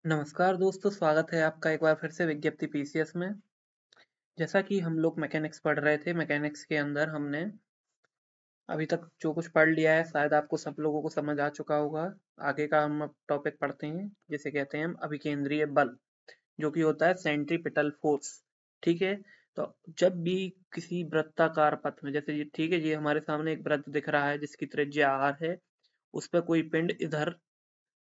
नमस्कार दोस्तों, स्वागत है आपका एक बार फिर से विज्ञप्ति पीसीएस में। जैसा कि हम लोग मैकेनिक्स पढ़ रहे थे, मैकेनिक्स के अंदर हमने अभी तक जो कुछ पढ़ लिया है शायद आपको सब लोगों को समझ आ चुका होगा। आगे का हम अब टॉपिक पढ़ते हैं जिसे कहते हैं हम अभिकेंद्रीय बल, जो कि होता है सेंट्रीपिटल फोर्स। ठीक है, तो जब भी किसी वृत्ताकार पथ में, जैसे ये ठीक है, ये हमारे सामने एक वृत्त दिख रहा है जिसकी त्रिज्या r है, उस पर कोई पिंड इधर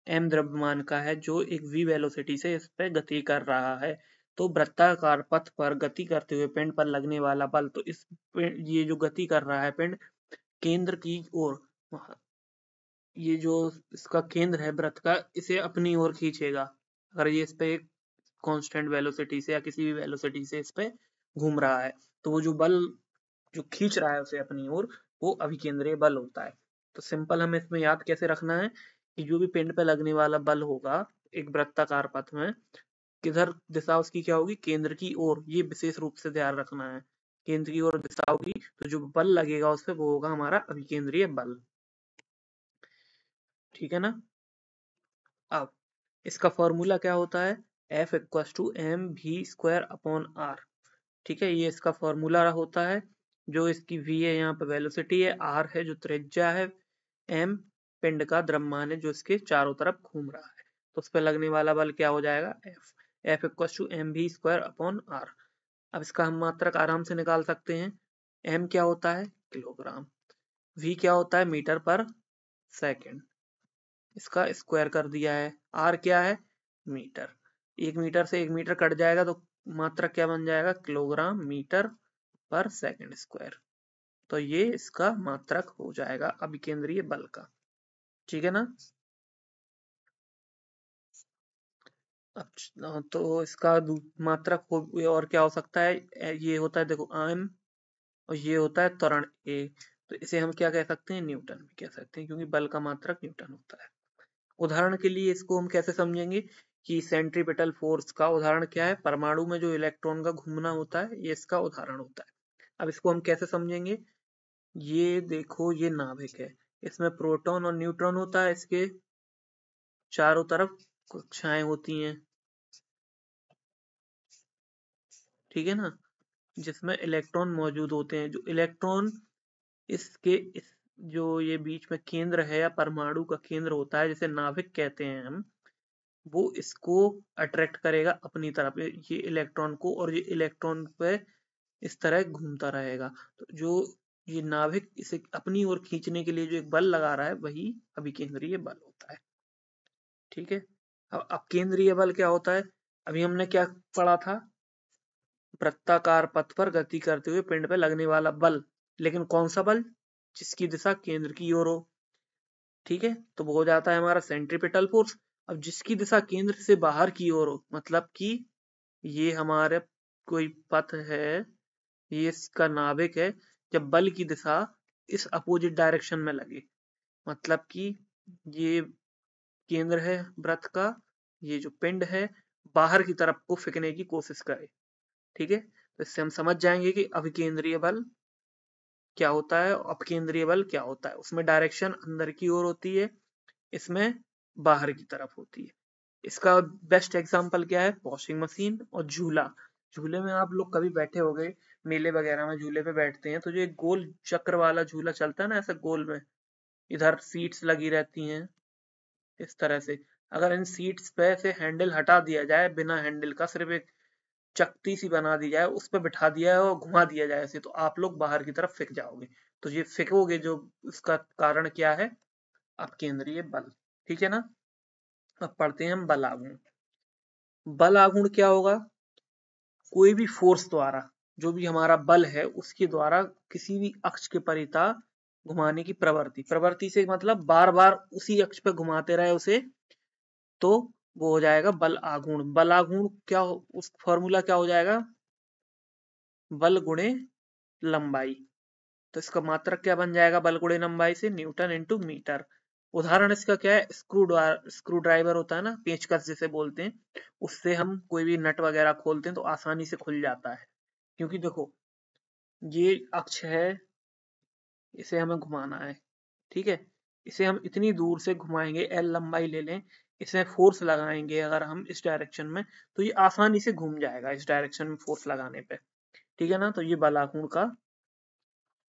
m द्रव्यमान का है जो एक v वेलोसिटी से इस पे गति कर रहा है। तो वृत्ताकार पथ पर गति करते हुए पिंड पर लगने वाला बल, तो ये जो गति कर रहा है पिंड केंद्र की ओर, ये जो इसका केंद्र है वृत्त का, इसे अपनी ओर खींचेगा। अगर ये इस पे एक कांस्टेंट वेलोसिटी से या किसी भी वेलोसिटी से इस पे घूम रहा है, तो वो जो बल जो खींच रहा है उसे अपनी ओर, वो अभिकेंद्रीय बल होता है। तो सिंपल हमें इसमें याद कैसे रखना है कि जो भी पिंड पे लगने वाला बल होगा एक वृत्ताकार पथ में, किधर दिशा उसकी क्या होगी, केंद्र की ओर। ये विशेष रूप से ध्यान रखना है, केंद्र की ओर दिशा होगी, तो जो बल लगेगा उस पे वो होगा हमारा अभिकेंद्रीय बल। ठीक है ना। अब इसका फॉर्मूला क्या होता है, F equal to M V square upon R. ठीक है, ये इसका फॉर्मूला होता है। जो इसकी v है यहाँ पे वेलोसिटी है, r है जो त्रिज्या है, m पिंड का द्रव्यमान है जो इसके चारों तरफ घूम रहा है। तो उस पर लगने वाला बल क्या हो जाएगा, F equal to M V square upon R. अब इसका हम मात्रक आराम से निकाल सकते हैं। m क्या होता है, किलोग्राम। v क्या होता है, मीटर पर सेकेंड। इसका स्क्वायर कर दिया है। r क्या है, मीटर। एक मीटर से एक मीटर कट जाएगा तो मात्रक क्या बन जाएगा, किलोग्राम मीटर पर सेकंड स्क्वायर। तो ये इसका मात्रक हो जाएगा अभिकेंद्रीय बल का। ठीक है ना। अब तो इसका मात्रक और क्या हो सकता है, ये होता है देखो m, और ये होता है त्वरण a। तो इसे हम क्या कह सकते हैं, न्यूटन भी कह सकते हैं, क्योंकि बल का मात्रक न्यूटन होता है। उदाहरण के लिए इसको हम कैसे समझेंगे कि सेंट्रीपिटल फोर्स का उदाहरण क्या है, परमाणु में जो इलेक्ट्रॉन का घूमना होता है, ये इसका उदाहरण होता है। अब इसको हम कैसे समझेंगे, ये देखो ये नाभिक है, इसमें प्रोटॉन और न्यूट्रॉन होता है, इसके चारों तरफ कक्षाएं होती हैं। ठीक है ना, जिसमें इलेक्ट्रॉन मौजूद होते हैं। जो इलेक्ट्रॉन इसके जो ये बीच में केंद्र है या परमाणु का केंद्र होता है, जिसे नाभिक कहते हैं हम, वो इसको अट्रैक्ट करेगा अपनी तरफ, ये इलेक्ट्रॉन को, और ये इलेक्ट्रॉन पे इस तरह घूमता रहेगा। तो जो ये नाभिक इसे अपनी ओर खींचने के लिए जो एक बल लगा रहा है, वही अभिकेंद्रीय बल होता है। ठीक है। अब केंद्रीय बल क्या होता है, अभी हमने क्या पढ़ा था, वृत्ताकार पथ पर गति करते हुए पिंड पे लगने वाला बल। लेकिन कौन सा बल, जिसकी दिशा केंद्र की ओर हो। ठीक है, तो वो हो जाता है हमारा सेंट्रीपिटल फोर्स। अब जिसकी दिशा केंद्र से बाहर की ओर हो, मतलब कि ये हमारे कोई पथ है, ये इसका नाभिक है, जब बल की दिशा इस अपोजिट डायरेक्शन में लगे, मतलब कि ये केंद्र है वृत्त का, ये जो पिंड है बाहर की तरफ को फेंकने की कोशिश करे। ठीक है, तो इससे हम समझ जाएंगे कि अभिकेंद्रीय बल क्या होता है, अपकेंद्रीय बल क्या होता है। उसमें डायरेक्शन अंदर की ओर होती है, इसमें बाहर की तरफ होती है। इसका बेस्ट एग्जांपल क्या है, वॉशिंग मशीन और झूला। झूले में आप लोग कभी बैठे हो गए, मेले वगैरह में झूले पे बैठते हैं, तो जो एक गोल चक्र वाला झूला चलता है ना, ऐसे गोल में, इधर सीट्स लगी रहती हैं इस तरह से। अगर इन सीट्स पे से हैंडल हटा दिया जाए, बिना हैंडल का सिर्फ एक चकती सी बना दी जाए, उस पर बिठा दिया है और घुमा दिया जाए ऐसे, तो आप लोग बाहर की तरफ फेंक जाओगे। तो ये फेंकोगे जो, उसका कारण क्या है, अपकेंद्रीय बल। ठीक है ना। अब पढ़ते हैं हम बल आघूर्ण। बल आघूर्ण क्या होगा, कोई भी फोर्स द्वारा, जो भी हमारा बल है उसके द्वारा किसी भी अक्ष के परिता घुमाने की प्रवृत्ति। प्रवृत्ति से मतलब बार बार उसी अक्ष पे घुमाते रहे उसे, तो वो हो जाएगा बल आघूर्ण। बल आघूर्ण क्या उस फॉर्मूला क्या हो जाएगा, बल गुणे लंबाई। तो इसका मात्रक क्या बन जाएगा, बल गुणे लंबाई से न्यूटन इंटू मीटर। उदाहरण इसका क्या है, स्क्रू ड्राइवर होता है ना, पेंचकस जिसे बोलते हैं, उससे हम कोई भी नट वगैरह खोलते हैं तो आसानी से खुल जाता है। क्योंकि देखो ये अक्ष है, इसे हमें घुमाना है। ठीक है, इसे हम इतनी दूर से घुमाएंगे, एल लंबाई ले लें, इसमें फोर्स लगाएंगे अगर हम इस डायरेक्शन में, तो ये आसानी से घूम जाएगा इस डायरेक्शन में फोर्स लगाने पे, ठीक है ना। तो ये बलाघूर्ण का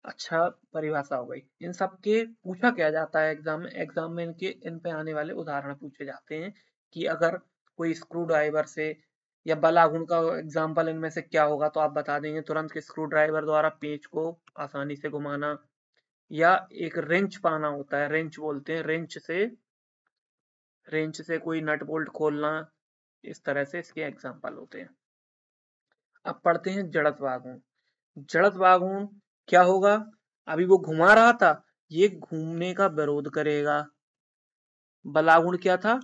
अच्छा परिभाषा हो गई। इन सब के पूछा क्या जाता है एग्जाम में इनके इन पे आने वाले उदाहरण पूछे जाते हैं कि अगर कोई स्क्रू ड्राइवर से या बलाघूर्ण का एग्जाम्पल इनमें से क्या होगा, तो आप बता देंगे तुरंत कि स्क्रू ड्राइवर द्वारा पेंच को आसानी से घुमाना, या एक रेंच पाना होता है, रेंच बोलते हैं, रेंच से कोई नट बोल्ट खोलना, इस तरह से इसके एग्जाम्पल होते हैं। अब पढ़ते हैं जड़त्व आघूर्ण। जड़त्व आघूर्ण क्या होगा, अभी वो घुमा रहा था, ये घूमने का विरोध करेगा। बलाघूर्ण क्या था,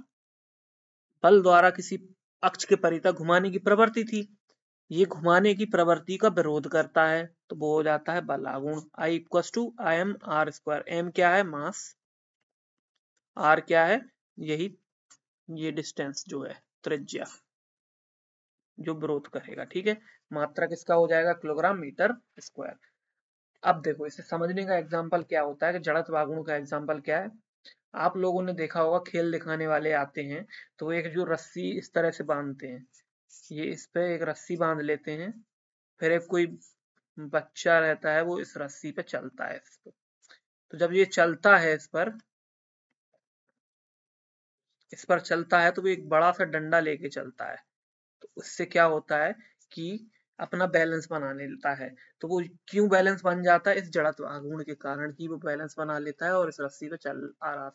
बल द्वारा किसी अक्ष के परितः घुमाने की प्रवृत्ति थी, ये घुमाने की प्रवृत्ति का विरोध करता है, तो वो हो जाता है बलाघूर्ण। I equal to I M R square, M क्या है मास, आर क्या है यही ये डिस्टेंस जो है त्रिज्या जो विरोध करेगा, ठीक है। मात्रा किसका हो जाएगा किलोग्राम मीटर स्क्वायर। अब देखो इसे समझने का एग्जाम्पल क्या होता है कि जड़त्व आघूर्ण का एग्जाम्पल क्या है। आप लोगों ने देखा होगा खेल दिखाने वाले आते हैं तो एक जो रस्सी इस तरह से बांधते हैं, ये इस पे एक रस्सी बांध लेते हैं, फिर एक कोई बच्चा रहता है वो इस रस्सी पे चलता है इस पे। तो जब ये चलता है इस पर चलता है तो वो एक बड़ा सा डंडा लेके चलता है, तो उससे क्या होता है कि अपना बैलेंस बना लेता है। तो वो क्यों बैलेंस बन जाता है, इस जड़त्व आघूर्ण के कारण ही वो बैलेंस बना लेता है और इस रस्सी पे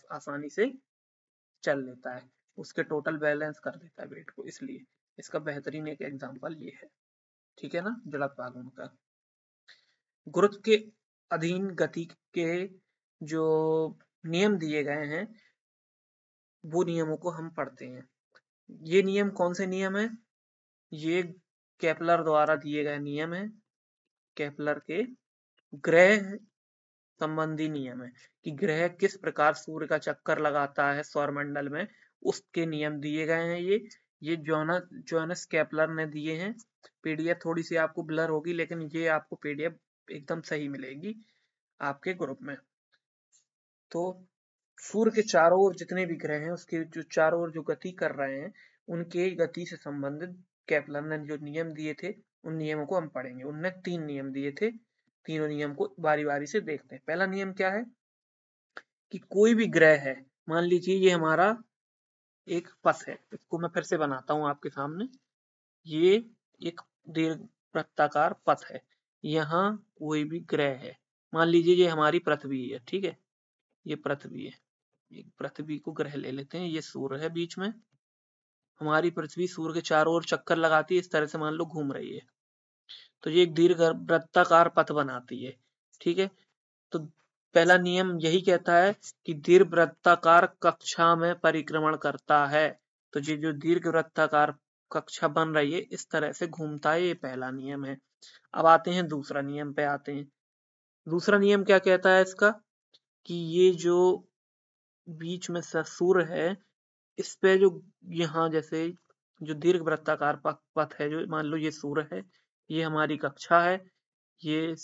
आसानी से चल लेता है, उसके टोटल बैलेंस कर देता है वेट को, इसलिए इसका बेहतरीन एक एग्जांपल ये है, ठीक है ना। जड़त्व आघूर्ण का गुरुत्व के अधीन गति के जो नियम दिए गए हैं वो नियमों को हम पढ़ते हैं। ये नियम कौन से नियम है, ये केपलर द्वारा दिए गए नियम है, केपलर के ग्रह संबंधी नियम है कि ग्रह किस प्रकार सूर्य का चक्कर लगाता है सौरमंडल में, उसके नियम दिए गए हैं। ये जोनास केपलर ने दिए हैं। पीडीएफ थोड़ी सी आपको ब्लर होगी लेकिन ये आपको पीडीएफ एकदम सही मिलेगी आपके ग्रुप में। तो सूर्य के चारों ओर जितने भी ग्रह हैं उसके जो चारों ओर जो गति कर रहे हैं उनके गति से संबंधित केपलर ने जो नियम दिए थे उन नियमों को हम पढ़ेंगे। उनने 3 नियम दिए थे, तीनों नियम को बारी बारी से देखते हैं। पहला नियम क्या है कि कोई भी ग्रह है, मान लीजिए ये हमारा एक पथ है, इसको मैं फिर से बनाता हूं आपके सामने, ये एक दीर्घ वृत्ताकार पथ है, यहाँ कोई भी ग्रह है, मान लीजिए ये हमारी पृथ्वी है, ठीक है, ये पृथ्वी है, एक पृथ्वी को ग्रह ले लेते हैं, ये सूर्य है बीच में, हमारी पृथ्वी सूर्य के चारों ओर चक्कर लगाती है, इस तरह से मान लो घूम रही है, तो ये एक दीर्घ वृत्ताकार पथ बनाती है, ठीक है। तो पहला नियम यही कहता है कि दीर्घ वृत्ताकार कक्षा में परिक्रमण करता है, तो ये जो दीर्घ वृत्ताकार कक्षा बन रही है इस तरह से घूमता है, ये पहला नियम है। अब आते हैं दूसरा नियम पे आते हैं। दूसरा नियम क्या कहता है इसका कि ये जो बीच में सूर्य है इस पे जो यहाँ जैसे जो दीर्घ वृत्ताकार पथ है, जो मान लो ये सूर्य है, ये हमारी कक्षा है, ये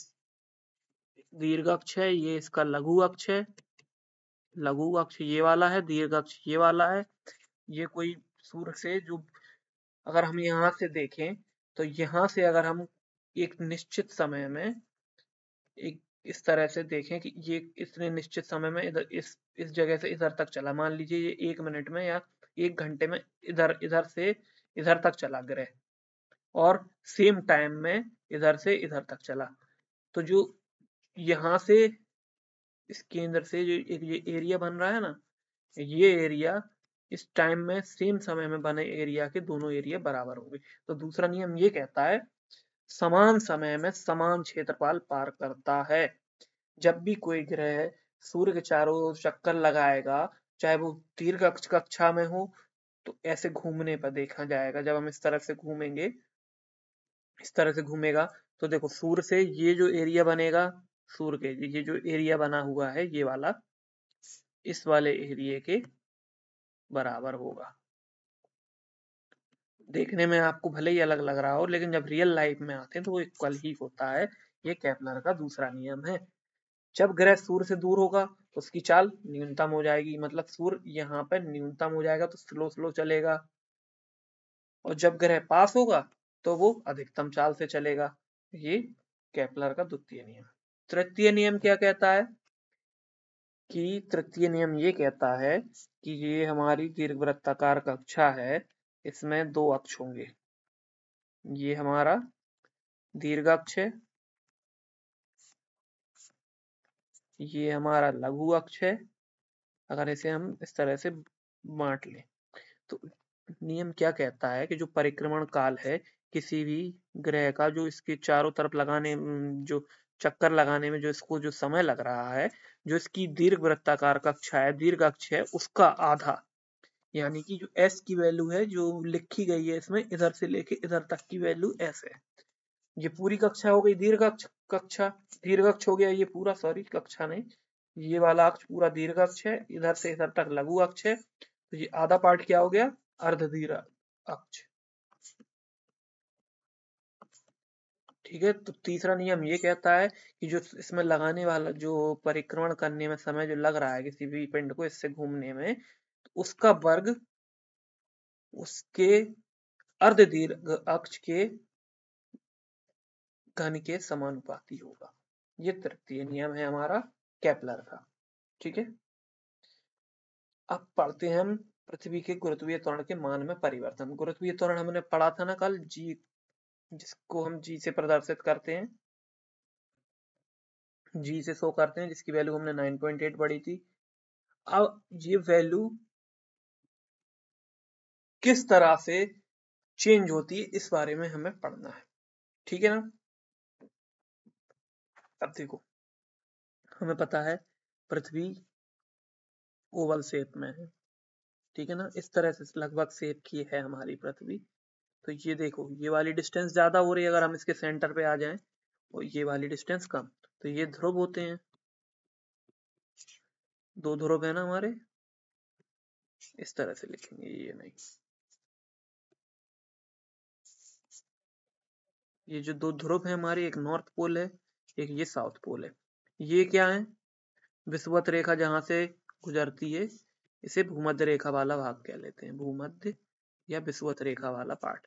दीर्घ अक्ष है, ये इसका लघु अक्ष है, लघु अक्ष ये वाला है, दीर्घ अक्ष ये वाला है। ये कोई सूर्य से जो अगर हम यहाँ से देखें तो यहाँ से अगर हम एक निश्चित समय में एक इस तरह से देखें कि ये इतने निश्चित समय में इधर इस जगह से इधर तक चला, मान लीजिए ये 1 मिनट में या 1 घंटे में इधर से इधर तक चला ग्रह, और सेम टाइम में इधर से इधर तक चला, तो जो यहाँ से इस केंद्र से जो एक ये एरिया बन रहा है ना, ये एरिया इस टाइम में सेम समय में बने एरिया के दोनों एरिया बराबर होंगे। तो दूसरा नियम ये कहता है समान समय में समान क्षेत्रफल पार करता है। जब भी कोई ग्रह सूर्य के चारों ओर चक्कर लगाएगा, चाहे वो दीर्घ अक्ष कक्षा में हो, तो ऐसे घूमने पर देखा जाएगा। जब हम इस तरह से घूमेंगे, इस तरह से घूमेगा, तो देखो सूर्य से ये जो एरिया बनेगा, सूर्य के ये जो एरिया बना हुआ है ये वाला, इस वाले एरिया के बराबर होगा। देखने में आपको भले ही अलग लग रहा हो लेकिन जब रियल लाइफ में आते हैं तो वो इक्वल ही होता है। ये केपलर का दूसरा नियम है। जब ग्रह सूर्य से दूर होगा उसकी चाल न्यूनतम हो जाएगी, मतलब सूर्य यहाँ पे न्यूनतम हो जाएगा तो स्लो स्लो चलेगा, और जब ग्रह पास होगा तो वो अधिकतम चाल से चलेगा। ये केपलर का द्वितीय नियम। तृतीय नियम क्या कहता है कि तृतीय नियम ये कहता है कि ये हमारी दीर्घवृत्ताकार कक्षा है, इसमें दो अक्ष होंगे। ये हमारा दीर्घ अक्ष है, ये हमारा लघु अक्ष है। अगर इसे हम इस तरह से बांट लें तो नियम क्या कहता है कि जो परिक्रमण काल है किसी भी ग्रह का, जो इसके चारों तरफ लगाने जो चक्कर लगाने में जो इसको जो समय लग रहा है, जो इसकी दीर्घवृत्ताकार कक्षा है, दीर्घ अक्ष है, उसका आधा, यानी कि जो s की वैल्यू है जो लिखी गई है इसमें, इधर से लेके इधर तक की वैल्यू s है। ये पूरी कक्षा हो गई दीर्घ अक्ष कक्षा, दीर्घ अक्ष हो गया ये पूरा, सॉरी कक्षा नहीं, ये वाला अक्ष पूरा दीर्घ अक्ष है, इधर से इधर तक लघु अक्ष है, तो ये आधा पार्ट क्या हो गया, अर्ध दीर्घ अक्ष। ठीक है, तो तीसरा नियम ये कहता है कि जो इसमें लगाने वाला जो परिक्रमण करने में समय जो लग रहा है किसी भी पिंड को इससे घूमने में, तो उसका वर्ग उसके अर्ध दीर्घ अक्ष के घन के समानुपाती होगा। ये तृतीय नियम है हमारा केपलर का। ठीक है, अब पढ़ते हैं हम पृथ्वी के गुरुत्वीय त्वरण के मान में परिवर्तन। गुरुत्वीय त्वरण हमने पढ़ा था ना कल, जी, जिसको हम जी से प्रदर्शित करते हैं, जी से शो करते हैं, जिसकी वैल्यू हमने 9.8 पढ़ी थी। अब ये वैल्यू किस तरह से चेंज होती है इस बारे में हमें पढ़ना है। ठीक है ना, अब देखो हमें पता है पृथ्वी ओवल शेप में है, ठीक है ना, इस तरह से लगभग शेप की है हमारी पृथ्वी। तो ये देखो ये वाली डिस्टेंस ज्यादा हो रही है, अगर हम इसके सेंटर पे आ जाएं और ये वाली डिस्टेंस कम, तो ये ध्रुव होते हैं, दो ध्रुव है ना हमारे, इस तरह से लिखेंगे, ये नहीं, ये जो दो ध्रुव है हमारे, एक नॉर्थ पोल है, एक ये साउथ पोल है। ये क्या है, विषुवत रेखा जहां से गुजरती है इसे भूमध्य रेखा वाला भाग कह लेते हैं, भूमध्य या विषुवत रेखा वाला पार्ट।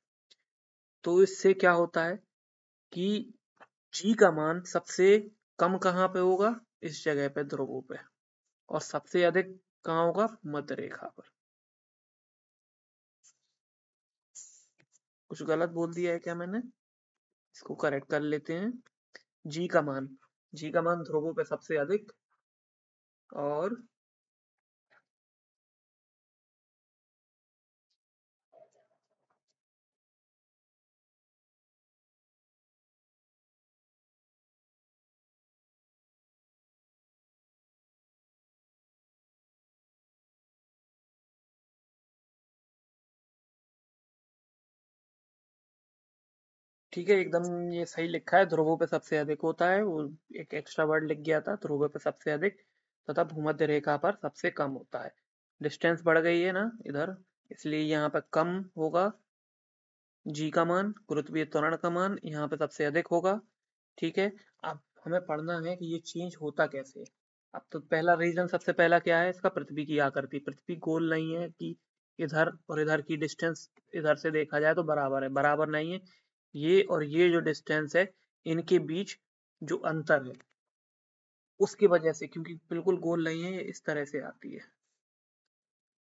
तो इससे क्या होता है कि जी का मान सबसे कम कहाँ पे होगा, इस जगह पे ध्रुवों पे, और सबसे अधिक कहाँ होगा, मध्य रेखा पर। कुछ गलत बोल दिया है क्या मैंने, इसको करेक्ट कर लेते हैं। जी का मान, जी का मान ध्रुवों पे सबसे अधिक, और ठीक है, एकदम ये सही लिखा है, ध्रुवों पे सबसे अधिक होता है, वो एक एक्स्ट्रा वर्ड लिख गया था, ध्रुवों पे सबसे अधिक तथा भूमध्य रेखा पर सबसे कम होता है। डिस्टेंस बढ़ गई है ना इधर, इसलिए यहाँ पे कम होगा जी का मान, गुरुत्वीय त्वरण का मान यहाँ पे सबसे अधिक होगा। ठीक है, अब हमें पढ़ना है कि ये चेंज होता कैसे है। अब तो पहला रीजन सबसे पहला क्या है इसका, पृथ्वी की आकृति, पृथ्वी गोल नहीं है कि इधर और इधर की डिस्टेंस इधर से देखा जाए तो बराबर है, बराबर नहीं है। ये और ये जो डिस्टेंस है इनके बीच जो अंतर है उसकी वजह से, क्योंकि बिल्कुल गोल नहीं है, ये इस तरह से आती है,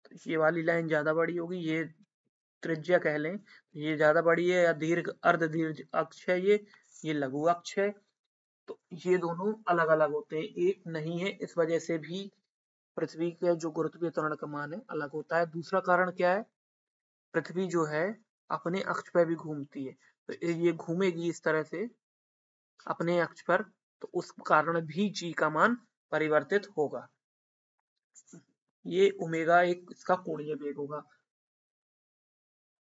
तो ये वाली लाइन ज्यादा बड़ी होगी, ये त्रिज्या कह लें, ये ज्यादा बड़ी है, या दीर्घ अर्ध दीर्घ अक्ष है, ये लघु अक्ष है, तो ये दोनों अलग अलग होते हैं, एक नहीं है, इस वजह से भी पृथ्वी के जो गुरुत्वीय त्वरण का मान है अलग होता है। दूसरा कारण क्या है, पृथ्वी जो है अपने अक्ष पर भी घूमती है, तो ये घूमेगी इस तरह से अपने अक्ष पर, तो उस कारण भी जी का मान परिवर्तित होगा। ये ओमेगा एक इसका कोणीय वेग होगा।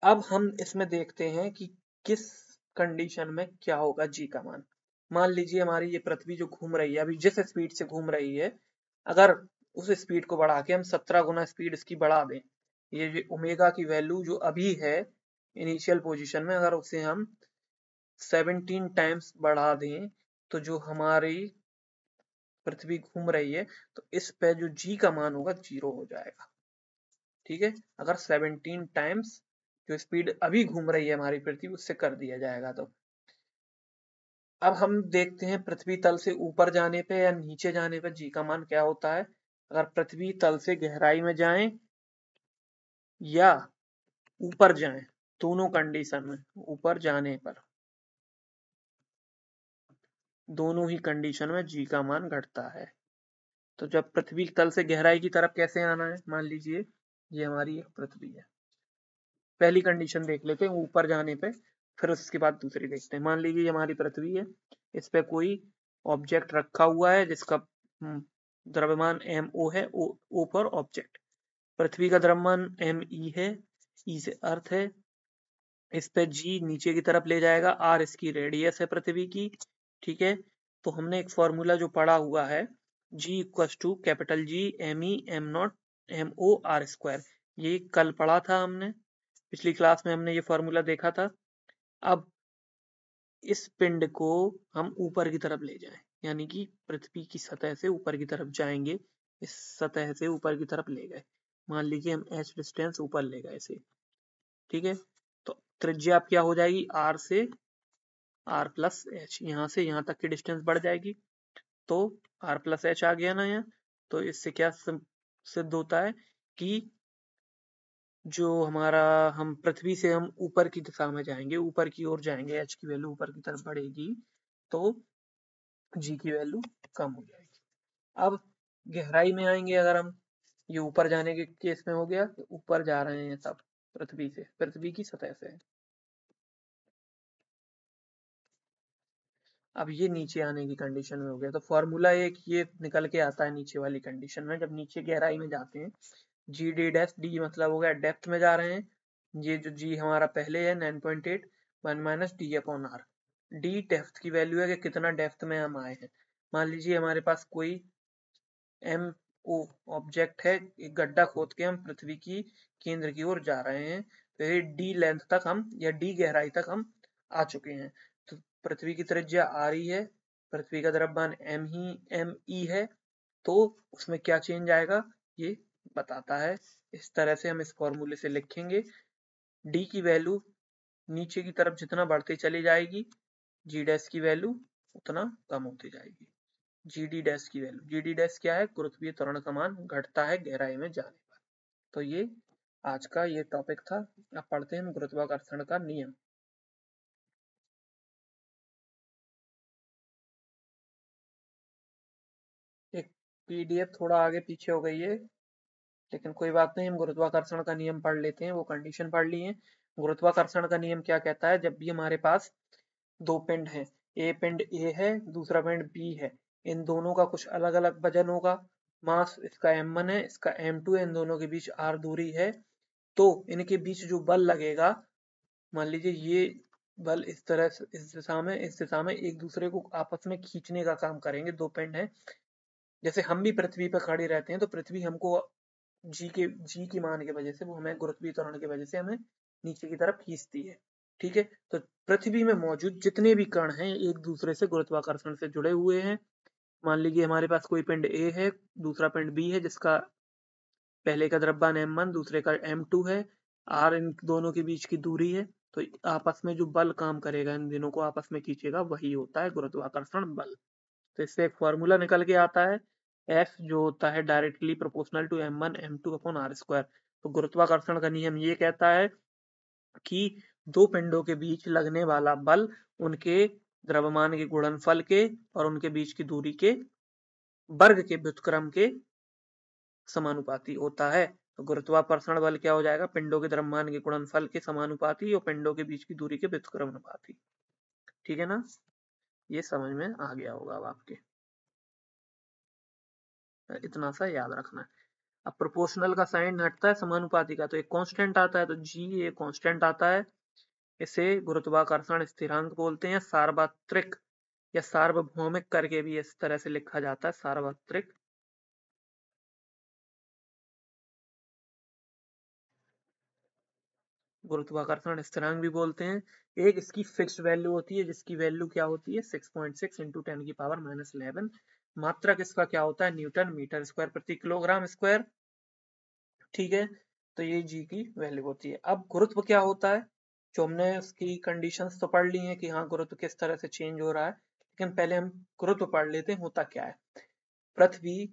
अब हम इसमें देखते हैं कि किस कंडीशन में क्या होगा जी का मान। मान लीजिए हमारी ये पृथ्वी जो घूम रही है अभी जिस स्पीड से घूम रही है, अगर उस स्पीड को बढ़ा के हम 17 गुना स्पीड इसकी बढ़ा दें, ये ओमेगा की वैल्यू जो अभी है इनिशियल पोजीशन में, अगर उसे हम 17 टाइम्स बढ़ा दें, तो जो हमारी पृथ्वी घूम रही है तो इस पे जो जी का मान होगा 0 हो जाएगा। ठीक है, अगर 17 टाइम्स जो स्पीड अभी घूम रही है हमारी पृथ्वी उससे कर दिया जाएगा तो। अब हम देखते हैं पृथ्वी तल से ऊपर जाने पे या नीचे जाने पे जी का मान क्या होता है। अगर पृथ्वी तल से गहराई में जाएं या ऊपर जाएं, दोनों कंडीशन में, ऊपर जाने पर दोनों ही कंडीशन में जी का मान घटता है। तो जब पृथ्वी तल से गहराई की तरफ कैसे आना है, मान लीजिए ये हमारी एक पृथ्वी है, पहली कंडीशन देख लेते हैं ऊपर जाने पे, फिर उसके बाद दूसरी देखते हैं। मान लीजिए ये हमारी पृथ्वी है, इस पे कोई ऑब्जेक्ट रखा हुआ है जिसका द्रव्यमान MO है, O पर ऑब्जेक्ट, पृथ्वी का द्रव्यमान ME है, E से अर्थ है, इस पे G नीचे की तरफ ले जाएगा, R इसकी रेडियस है पृथ्वी की। ठीक है, तो हमने एक फॉर्मूला जो पढ़ा हुआ है G equal to capital G ME M0 MO R², ये कल पढ़ा था हमने, पिछली क्लास में हमने ये फॉर्मूला देखा था। अब इस पिंड को हम ऊपर की तरफ ले जाएं, यानी कि पृथ्वी की सतह से ऊपर की तरफ जाएंगे, इस सतह से ऊपर की तरफ ले गए, मान लीजिए हम h डिस्टेंस ऊपर ले गए इसे। ठीक है, तो त्रिज्या क्या हो जाएगी, r से r प्लस h, यहाँ से यहाँ तक की डिस्टेंस बढ़ जाएगी, तो r प्लस h आ गया ना यहाँ। तो इससे क्या सिद्ध होता है कि जो हमारा, हम पृथ्वी से हम ऊपर की दिशा में जाएंगे, ऊपर की ओर जाएंगे, h की वैल्यू ऊपर की तरफ बढ़ेगी तो g की वैल्यू कम हो जाएगी। अब गहराई में आएंगे, अगर हम ये ऊपर जाने के केस में हो गया, तो ऊपर जा रहे हैं सब पृथ्वी से, पृथ्वी की सतह से। अब ये नीचे आने की कंडीशन में हो गया, तो फॉर्मूला एक ये निकल के आता है नीचे वाली कंडीशन में, जब नीचे गहराई में जाते हैं, जी डी डैश डी मतलब हो गया डेप्थ में जा रहे हैं, ये जो जी हमारा पहले है 9.8 1 minus D upon R, D depth की वैल्यू है कि कितना डेप्थ में हम आए हैं। मान लीजिए हमारे पास कोई एम ओ ऑब्जेक्ट है, एक गड्ढा खोद के हम पृथ्वी की केंद्र की ओर जा रहे हैं, तो ये डी लेंथ तक हम या डी गहराई तक हम आ चुके हैं। तो पृथ्वी की त्रिज्या आर ही है, पृथ्वी का द्रव्यमान एम ई है, तो उसमें क्या चेंज आएगा ये बताता है। इस तरह से हम इस फॉर्मूले से लिखेंगे, डी की वैल्यू नीचे की तरफ जितना बढ़ती चली जाएगी, जी डैश की वैल्यू उतना कम होती जाएगी। जी डी डैश की वैल्यू, जी डी डैश क्या है, गुरुत्वीय त्वरण का मान घटता है गहराई में जाने पर। तो ये आज का ये टॉपिक था। अब पढ़ते हैं गुरुत्वाकर्षण का नियम। एक पीडीएफ थोड़ा आगे पीछे हो गई है, लेकिन कोई बात नहीं, हम गुरुत्वाकर्षण का नियम पढ़ लेते हैं, वो कंडीशन पढ़ ली है। गुरुत्वाकर्षण का नियम क्या कहता है, जब भी हमारे पास दो पिंड हैं, ए पिंड ए है, दूसरा पिंड बी है, इन दोनों का कुछ अलग अलग वजन होगा, मास इसका m1 है, इसका m2 है, इन दोनों के बीच r दूरी है, तो इनके बीच जो बल लगेगा, मान लीजिए ये बल इस तरह से इस दिशा में एक दूसरे को आपस में खींचने का काम करेंगे, दो पिंड है। जैसे हम भी पृथ्वी पर खड़े रहते हैं तो पृथ्वी हमको जी की मान की वजह से, वो हमें गुरुत्वीय त्वरण की वजह से हमें नीचे की तरफ खींचती है। ठीक है, तो पृथ्वी में मौजूद जितने भी कण हैं एक दूसरे से गुरुत्वाकर्षण से जुड़े हुए हैं। मान लीजिए हमारे पास कोई पिंड ए है, दूसरा पिंड बी है, जिसका पहले का द्रव्यमान m1 दूसरे का m2 है, r इन दोनों के बीच की दूरी है, तो आपस में जो बल काम करेगा, इन दोनों को आपस में खींचेगा, वही होता है गुरुत्वाकर्षण बल। तो इससे एक फॉर्मूला निकल के आता है, F जो होता है directly proportional to m1 m2 upon r²। तो गुरुत्वाकर्षण का नियम ये कहता है कि दो पिंडों के बीच लगने वाला बल उनके द्रव्यमान के गुणनफल के और उनके बीच की दूरी के वर्ग के व्युत्क्रम के समानुपाती होता है। तो गुरुत्वाकर्षण बल क्या हो जाएगा, पिंडों के द्रव्यमान के गुणनफल के समानुपाती और पिंडों के बीच की दूरी के व्युत्क्रमानुपाती। ठीक है ना, ये समझ में आ गया होगा अब आपके, इतना सा याद रखना है। अब प्रोपोर्शनल का साइन हटता है समानुपाती का, तो एक कांस्टेंट आता है, तो जी ये कांस्टेंट आता है, इसे गुरुत्वाकर्षण स्थिरांक बोलते हैं। सार्वत्रिक या सार्वभौमिक करके भी इस तरह से लिखा जाता है, सार्वत्रिक गुरुत्वाकर्षण स्थिरांक भी बोलते हैं। एक इसकी फिक्स्ड वैल्यू होती है, जिसकी वैल्यू क्या होती है 6.6 × 10⁻⁻11 मात्रक इसका क्या होता है, न्यूटन मीटर स्क्वायर प्रति किलोग्राम स्क्वायर। ठीक है, तो ये जी की वैल्यू होती है। अब गुरुत्व क्या होता है, जो हमने उसकी कंडीशंस तो पढ़ ली हैं कि हाँ गुरुत्व किस तरह से चेंज हो रहा है, लेकिन पहले हम गुरुत्व पढ़ लेते हैं होता क्या है। पृथ्वी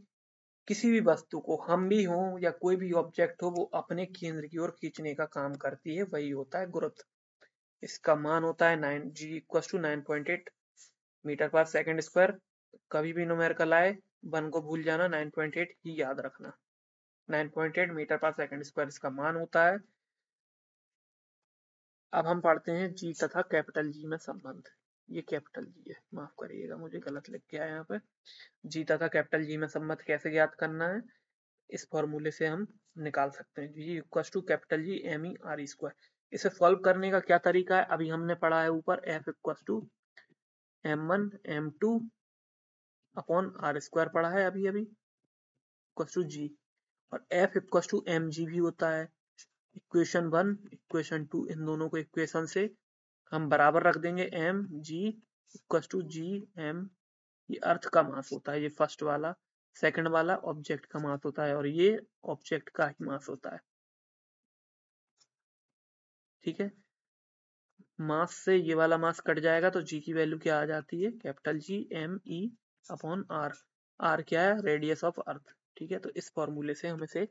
किसी भी वस्तु को, हम भी हों या कोई भी ऑब्जेक्ट हो, वो अपने केंद्र की ओर खींचने का काम करती है, वही होता है गुरुत्व। इसका मान होता है 9 मीटर पर सेकंड स्क्वायर। कभी भी न्यूमेरिकल आए 1 को भूल जाना, 9.8 ही याद रखना। 9.8 मीटर पर सेकंड स्क्वायर इसका मान होता है। अब हम पढ़ते हैं जी तथा कैपिटल जी में संबंध। ये कैपिटल जी है, माफ करिएगा मुझे गलत लिख के आया यहाँ पे। जी तथा कैपिटल जी में संबंध कैसे ज्ञात करना है, इस फॉर्मूले से हम निकाल सकते हैं। G equal to capital G M E R E square. इसे सॉल्व करने का क्या तरीका है, अभी हमने पढ़ा है ऊपर F equal to m1 m2 upon R square पढ़ा है अभी अभी इक्वल टू जी, और F equal to M G भी होता है। इक्वेशन 1 इक्वेशन 2 इन दोनों को इक्वेशन से हम बराबर रख देंगे, M G equal to G M. ये अर्थ का मास होता है, ये फर्स्ट वाला। सेकंड वाला ऑब्जेक्ट का मास होता है, और ये ऑब्जेक्ट का ही मास होता है। ठीक है, मास से ये वाला मास कट जाएगा तो जी की वैल्यू क्या आ जाती है, capital G M E upon R. R क्या है, रेडियस ऑफ अर्थ। ठीक है, तो इस फॉर्मूले से हम इसे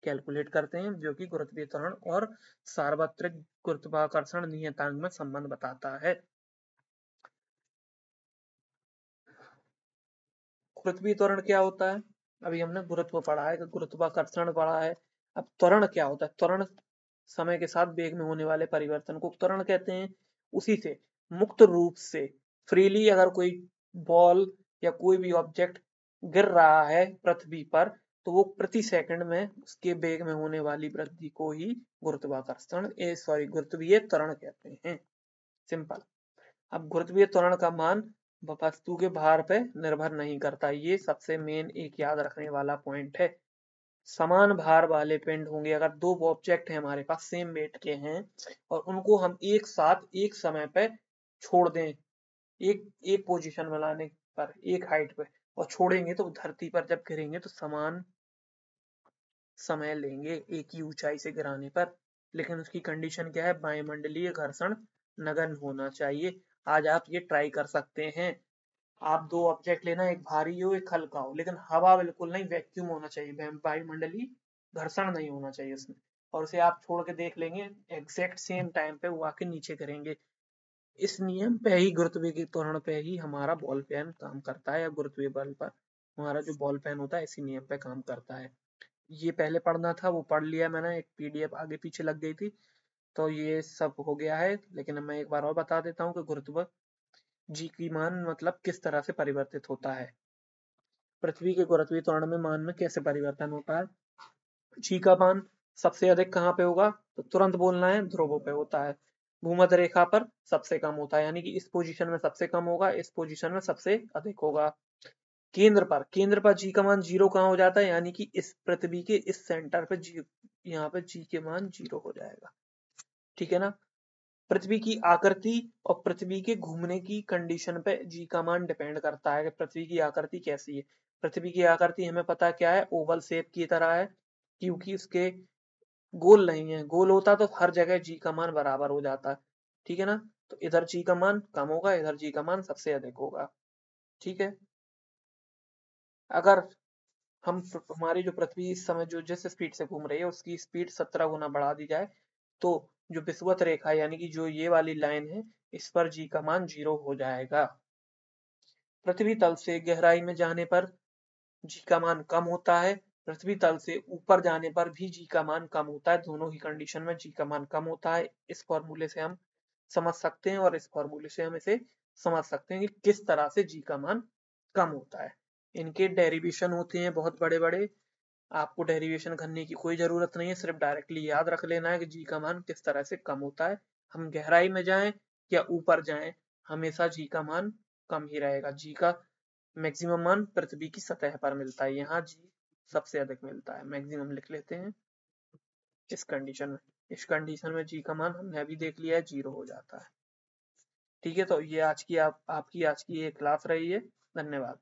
कैलकुलेट करते हैं, जो कि गुरुत्वीय त्वरण और सार्वत्रिक गुरुत्वाकर्षण नियतांक में संबंध बताता है। गुरुत्वीय त्वरण क्या होता है, अभी हमने गुरुत्व पढ़ा है, गुरुत्वाकर्षण पढ़ा है। अब त्वरण क्या होता है, त्वरण समय के साथ वेग में होने वाले परिवर्तन को त्वरण कहते हैं। उसी से मुक्त रूप से फ्रीली अगर कोई बॉल या कोई भी ऑब्जेक्ट गिर रहा है पृथ्वी पर, तो वो प्रति सेकंड में उसके वेग में होने वाली वृद्धि को ही गुरुत्वीय त्वरण कहते हैं। सिंपल। अब गुरुत्वीय त्वरण का मान वस्तु के भार पे निर्भर नहीं करता, ये सबसे मेन एक याद रखने वाला पॉइंट है। समान भार वाले पिंड होंगे, अगर दो ऑब्जेक्ट है हमारे पास सेम वेट के हैं और उनको हम एक साथ एक समय पे छोड़ दें, एक एक पोजीशन में लाने पर, एक हाइट पे, और छोड़ेंगे तो धरती पर जब गिरेंगे तो समान समय लेंगे एक ही ऊंचाई से गिराने पर। लेकिन उसकी कंडीशन क्या है, वायुमंडलीय घर्षण नगण्य होना चाहिए। आज आप ये ट्राई कर सकते हैं, आप दो ऑब्जेक्ट लेना, एक भारी हो एक हल्का हो, लेकिन हवा बिल्कुल नहीं, वैक्यूम होना चाहिए, वायुमंडलीय घर्षण नहीं होना चाहिए उसमें, और उसे आप छोड़ के देख लेंगे एग्जैक्ट सेम टाइम पे वो आके नीचे गिरेंगे। इस नियम पे ही, गुरुत्वीय के त्वरण पे ही हमारा बॉल पेन काम करता है, या गुरुत्वीय बल पर हमारा जो बॉल पेन होता है इसी नियम पे काम करता है। ये पहले पढ़ना था, वो पढ़ लिया मैंने, एक पीडीएफ आगे पीछे लग गई थी, तो ये सब हो गया है। लेकिन मैं एक बार और बता देता हूँ कि गुरुत्व जी की मान मतलब किस तरह से परिवर्तित होता है। पृथ्वी के गुरुत्वीय त्वरण में मान में कैसे परिवर्तन होता है, जी का मान सबसे अधिक कहाँ पे होगा, तो तुरंत बोलना है, ध्रुवों पे होता है। भूमध्य रेखा पर सबसे कम होता है, यानी कि इस पोजीशन में सबसे कम होगा, इस पोजीशन में सबसे अधिक होगा। केंद्र पर जी का मान 0 कहाँ हो जाता है, यानी कि इस पृथ्वी के इस सेंटर पे जी, यहाँ पे जी के मान 0 हो जाएगा। ठीक है ना। पृथ्वी की आकृति और पृथ्वी के घूमने की कंडीशन पे जी का मान डिपेंड करता है कि पृथ्वी की आकृति कैसी है। पृथ्वी की आकृति हमें पता क्या है, ओवल शेप की तरह है, क्योंकि उसके गोल नहीं है, गोल होता तो हर जगह जी का मान बराबर हो जाता। ठीक है ना, तो इधर जी का मान कम होगा, इधर जी का मान सबसे अधिक होगा। ठीक है, अगर हम हमारी जो पृथ्वी इस समय जो जिस स्पीड से घूम रही है उसकी स्पीड 17 गुना बढ़ा दी जाए, तो जो विषुवत रेखा यानी कि जो ये वाली लाइन है, इस पर जी का मान 0 हो जाएगा। पृथ्वी तल से गहराई में जाने पर जी का मान कम होता है, पृथ्वी तल से ऊपर जाने पर भी जी का मान कम होता है, दोनों ही कंडीशन में जी का मान कम होता है। इस फॉर्मूले से हम समझ सकते हैं, और इस फॉर्मूले से हम इसे समझ सकते हैं कि किस तरह से जी का मान कम होता है। इनके डेरिवेशन होते हैं बहुत बड़े बड़े, आपको डेरिवेशन करने की कोई जरूरत नहीं है, सिर्फ डायरेक्टली याद रख लेना है कि जी का मान किस तरह से कम होता है। हम गहराई में जाएं या ऊपर जाएं, हमेशा जी का मान कम ही रहेगा। जी का मैक्सिमम मान पृथ्वी की सतह पर मिलता है, यहाँ जी सबसे अधिक मिलता है, मैक्सिमम लिख लेते हैं इस कंडीशन में। इस कंडीशन में जी का मान हमने अभी देख लिया है 0 हो जाता है। ठीक है, तो ये आज की आपकी आज की ये क्लास रही है। धन्यवाद।